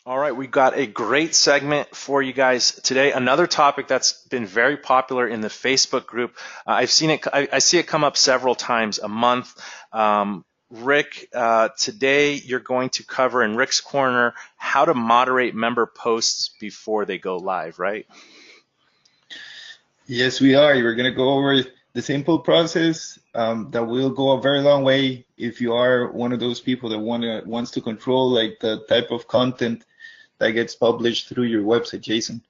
All right, we've got a great segment for you guys today. Another topic that's been very popular in the Facebook group. I've seen it. I see it come up several times a month. Rick, today you're going to cover in Rick's Corner how to moderate member posts before they go live, right? Yes, we are. We're going to go over the simple process that will go a very long way if you are one of those people that wants to control like the type of content that gets published through your website, Jason.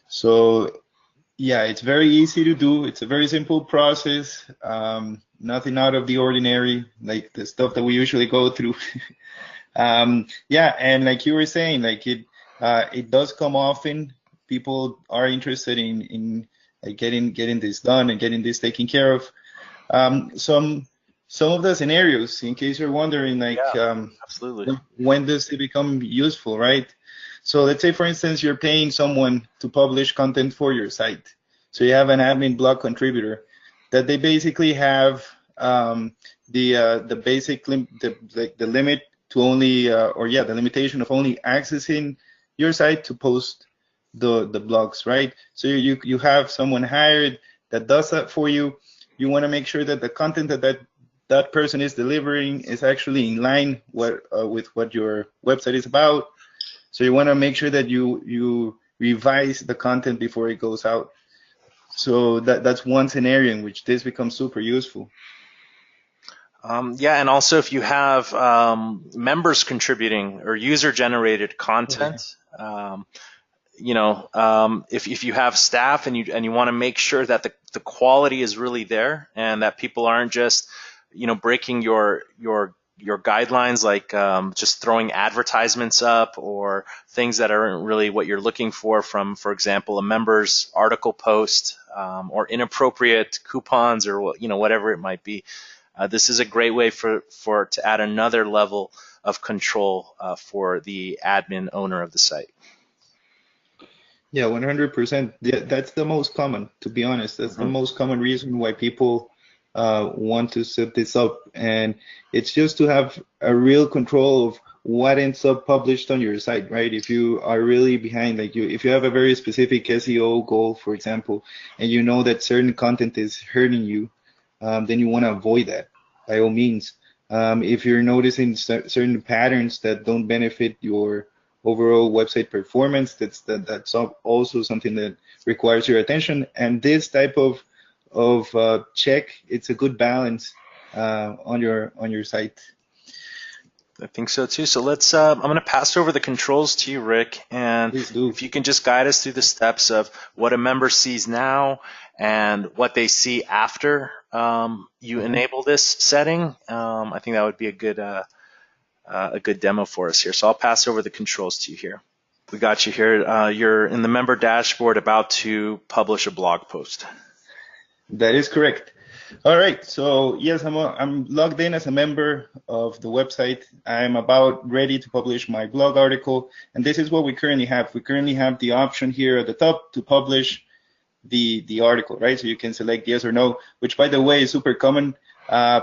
So yeah, it's very easy to do. It's a very simple process. Nothing out of the ordinary, like the stuff that we usually go through. Yeah, and like you were saying, like it does come often. People are interested in like getting this done and getting this taken care of. Some of the scenarios, in case you're wondering, like Yeah, absolutely. when does it become useful, right? So let's say, for instance, you're paying someone to publish content for your site. So you have an admin blog contributor that they basically have the basic the limit to only or yeah, the limitation of only accessing your site to post the blogs, right? So you have someone hired that does that for you. You want to make sure that the content that person is delivering is actually in line with what your website is about. So you want to make sure that you revise the content before it goes out. So that's one scenario in which this becomes super useful. Yeah, and also if you have members contributing or user-generated Oh, yeah. content, if you have staff and you want to make sure that the quality is really there and that people aren't just breaking your guidelines, like just throwing advertisements up or things that aren't really what you're looking from, for example, a member's article post, or inappropriate coupons, or whatever it might be. This is a great way to add another level of control for the admin owner of the site. Yeah, 100%. Yeah, that's the most common, to be honest. That's the Mhm. most common reason why people want to set this up. And it's just to have a real control of what ends up published on your site, right? If you are really behind, like if you have a very specific SEO goal, for example, and you know that certain content is hurting you, then you want to avoid that by all means. If you're noticing certain patterns that don't benefit your overall website performance, that's also something that requires your attention. And this type of check, it's a good balance on your site. I think so too. So I'm going to pass over the controls to you, Rick, and Please do. if you can just guide us through the steps of what a member sees now and what they see after you Mhm. enable this setting. I think that would be a good demo for us here. So I'll pass over the controls to you here. We got you here. You're in the member dashboard about to publish a blog post. That is correct. All right, so yes, I'm logged in as a member of the website. I'm about ready to publish my blog article, and this is what we currently have. We currently have the option here at the top to publish the article, right? So you can select yes or no, which by the way is super common.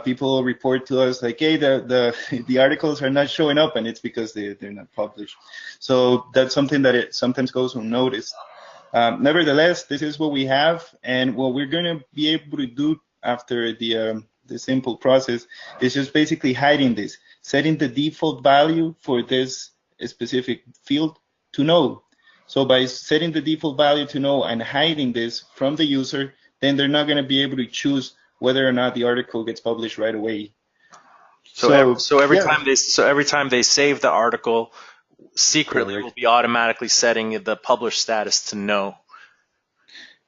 People report to us like, hey, the articles are not showing up, and it's because they're not published. So that's something that it sometimes goes unnoticed. Nevertheless, this is what we have, and what we're going to be able to do after the simple process is just basically hiding this, setting the default value for this specific field to no. So by setting the default value to no and hiding this from the user, then they're not going to be able to choose whether or not the article gets published right away. So yeah, So every time they save the article, secretly we'll correct. be automatically setting the published status to no.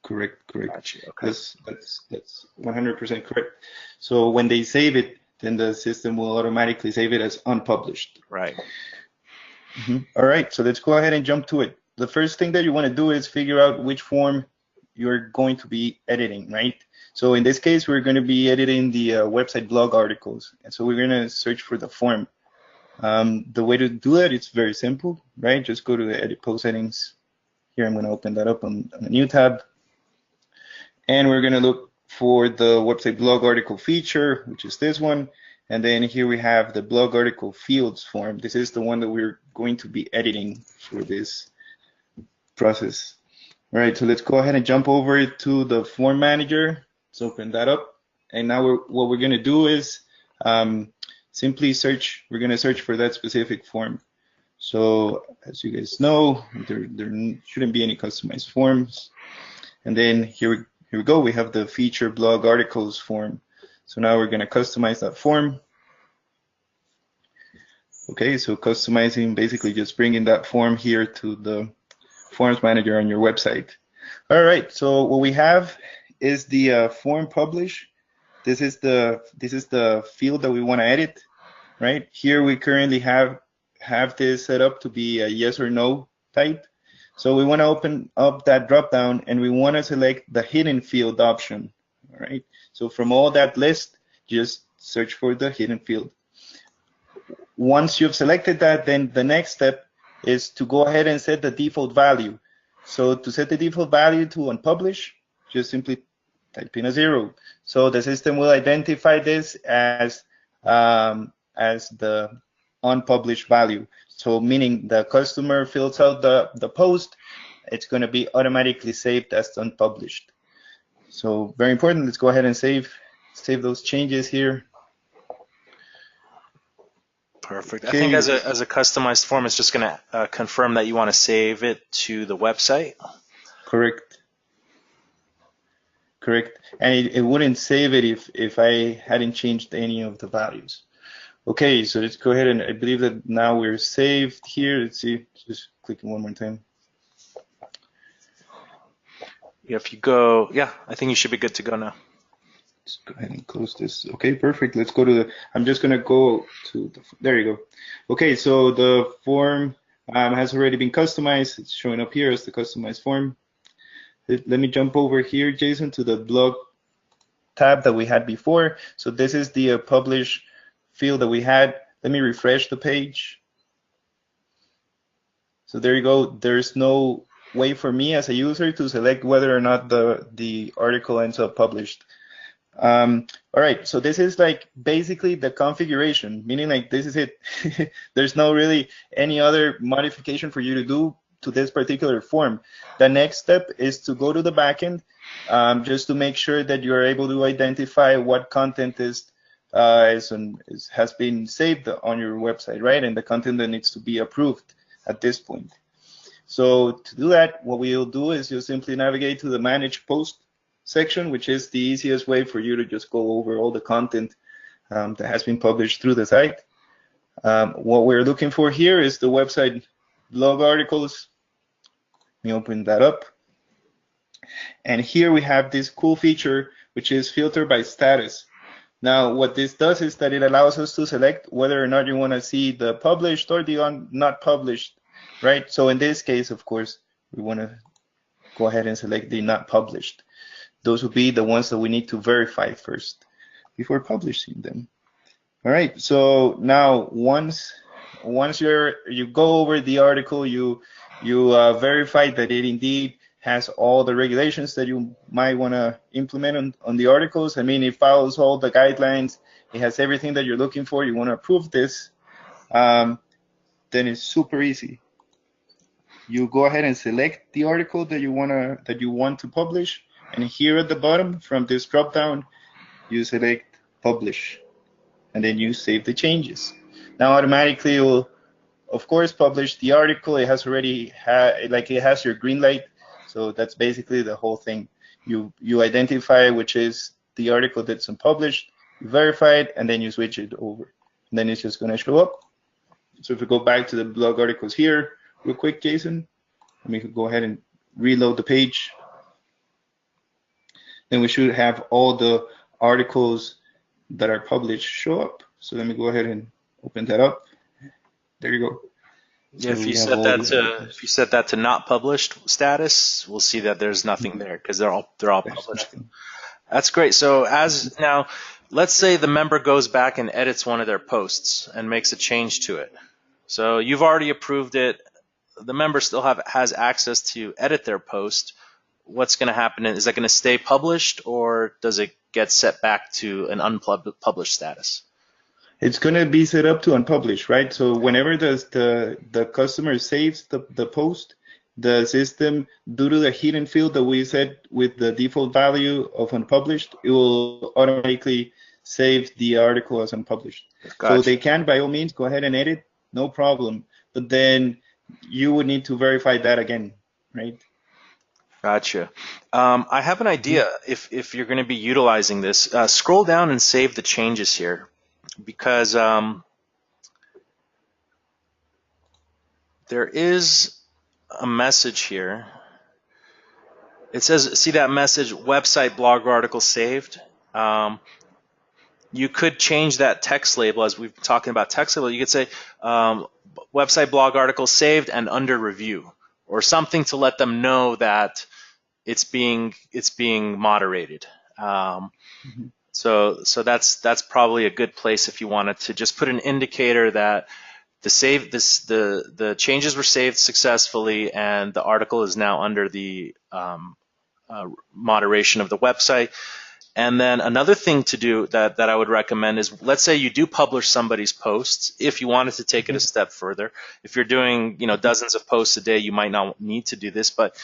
Correct. Gotcha. Okay. That's 100% correct. So when they save it, then the system will automatically save it as unpublished. Right. All right, so let's go ahead and jump to it. The first thing that you want to do is figure out which form you're going to be editing, right? So in this case, we're going to be editing the website blog articles. And so we're going to search for the form. The way to do it, it's very simple, right? Just go to the edit post settings. Here, I'm going to open that up on a new tab. And we're going to look for the website blog article feature, which is this one. And then here we have the blog article fields form. This is the one that we're going to be editing for this process. All right, so let's go ahead and jump over to the form manager. Let's open that up. And now what we're gonna do is simply search, we're gonna search for that specific form. So as you guys know, there shouldn't be any customized forms. And then here we go, we have the feature blog articles form. So now we're gonna customize that form. Okay, so customizing, basically just bringing that form here to the forms manager on your website. All right, so what we have is the form publish. This is the field that we want to edit, right? Here we currently have this set up to be a yes or no type. So we want to open up that drop down and we want to select the hidden field option. All right. So from all that list, just search for the hidden field. Once you've selected that, then the next step is to go ahead and set the default value. So to set the default value to unpublish, just simply type in a 0. So the system will identify this as the unpublished value. So meaning the customer fills out the post, it's going to be automatically saved as unpublished. So very important. Let's go ahead and save those changes here. Perfect. Okay. I think as a customized form, it's just going to confirm that you want to save it to the website. Correct. Correct. And it wouldn't save it if I hadn't changed any of the values. Okay, so let's go ahead and I believe that now we're saved here. Let's see, just clicking one more time. If you go, yeah, I think you should be good to go now. Let's go ahead and close this. Okay, perfect. Let's go to the, I'm just gonna go to the, there you go. Okay, so the form has already been customized. It's showing up here as the customized form. Let me jump over here, Jason, to the blog tab that we had before. So this is the publish field that we had. Let me refresh the page. So there you go. There's no way for me as a user to select whether or not the article ends up published. All right, so this is like basically the configuration, meaning like this is it. There's no really any other modification for you to do to this particular form. The next step is to go to the backend just to make sure that you're able to identify what content has been saved on your website, right? And the content that needs to be approved at this point. So to do that, what we'll do is you'll simply navigate to the Manage Post section, which is the easiest way for you to just go over all the content that has been published through the site. What we're looking for here is the website blog articles. Let me open that up. And here we have this cool feature, which is filter by status. Now, what this does is that it allows us to select whether or not you want to see the published or the not published, right? So in this case, of course, we want to go ahead and select the not published. Those would be the ones that we need to verify first before publishing them. All right, so now once you go over the article, you verify that it indeed has all the regulations that you might want to implement on the articles. I mean, it follows all the guidelines. It has everything that you're looking for. You want to approve this, then it's super easy. You go ahead and select the article that you want to publish, and here at the bottom from this drop down, you select publish, and then you save the changes. Now automatically it will, of course, publish the article. It has already it has your green light. So that's basically the whole thing. You identify which is the article that's unpublished, you verify it, and then you switch it over. And then it's just going to show up. So if we go back to the blog articles here, real quick, Jason, let me go ahead and reload the page. Then we should have all the articles that are published show up. So let me go ahead and open that up. There you go. Yeah, so if you set that to not published status, we'll see that there's nothing there because they're all published. Nothing. That's great. So as now, let's say the member goes back and edits one of their posts and makes a change to it. So you've already approved it. The member still has access to edit their post. What's going to happen? Is that going to stay published, or does it get set back to an unpublished status? It's going to be set up to unpublished, right? So whenever the customer saves the post, the system, due to the hidden field that we set with the default value of unpublished, it will automatically save the article as unpublished. So Gotcha. they can, by all means, go ahead and edit, no problem. But then you would need to verify that again, right? Gotcha. I have an Mhm. idea if you're going to be utilizing this. Scroll down and save the changes here because there is a message here. It says, see that message, website blog article saved. Um, you could change that text label as we've been talking about text label. You could say website blog article saved and under review or something to let them know that it's being moderated. Um, Mhm. so that's probably a good place if you wanted to just put an indicator that the changes were saved successfully and the article is now under the moderation of the website. And then another thing to do that I would recommend is, let's say you do publish somebody's posts. If you wanted to take it a Mhm. step further, if you're doing dozens of posts a day, you might not need to do this. But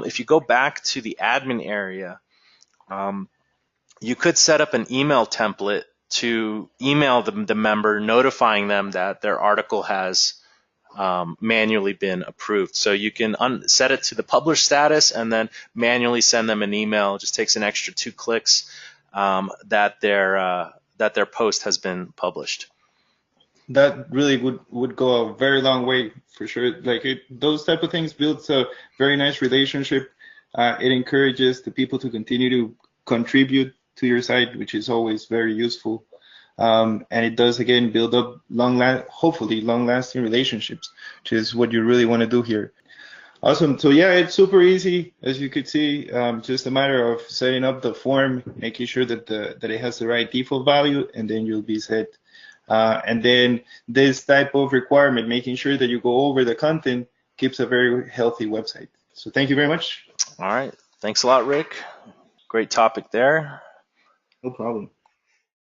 if you go back to the admin area, um, you could set up an email template to email the member notifying them that their article has manually been approved. So you can set it to the published status and then manually send them an email. It just takes an extra 2 clicks that their post has been published. That really would go a very long way for sure. Like those type of things builds a very nice relationship. It encourages the people to continue to contribute to your site, which is always very useful. And it does again build up hopefully long-lasting relationships, which is what you really want to do here. Awesome. So yeah, it's super easy, as you could see. Just a matter of setting up the form, making sure that it has the right default value, and then you'll be set. And then this type of requirement, making sure that you go over the content, keeps a very healthy website. So thank you very much. All right. Thanks a lot, Rick. Great topic there. No problem.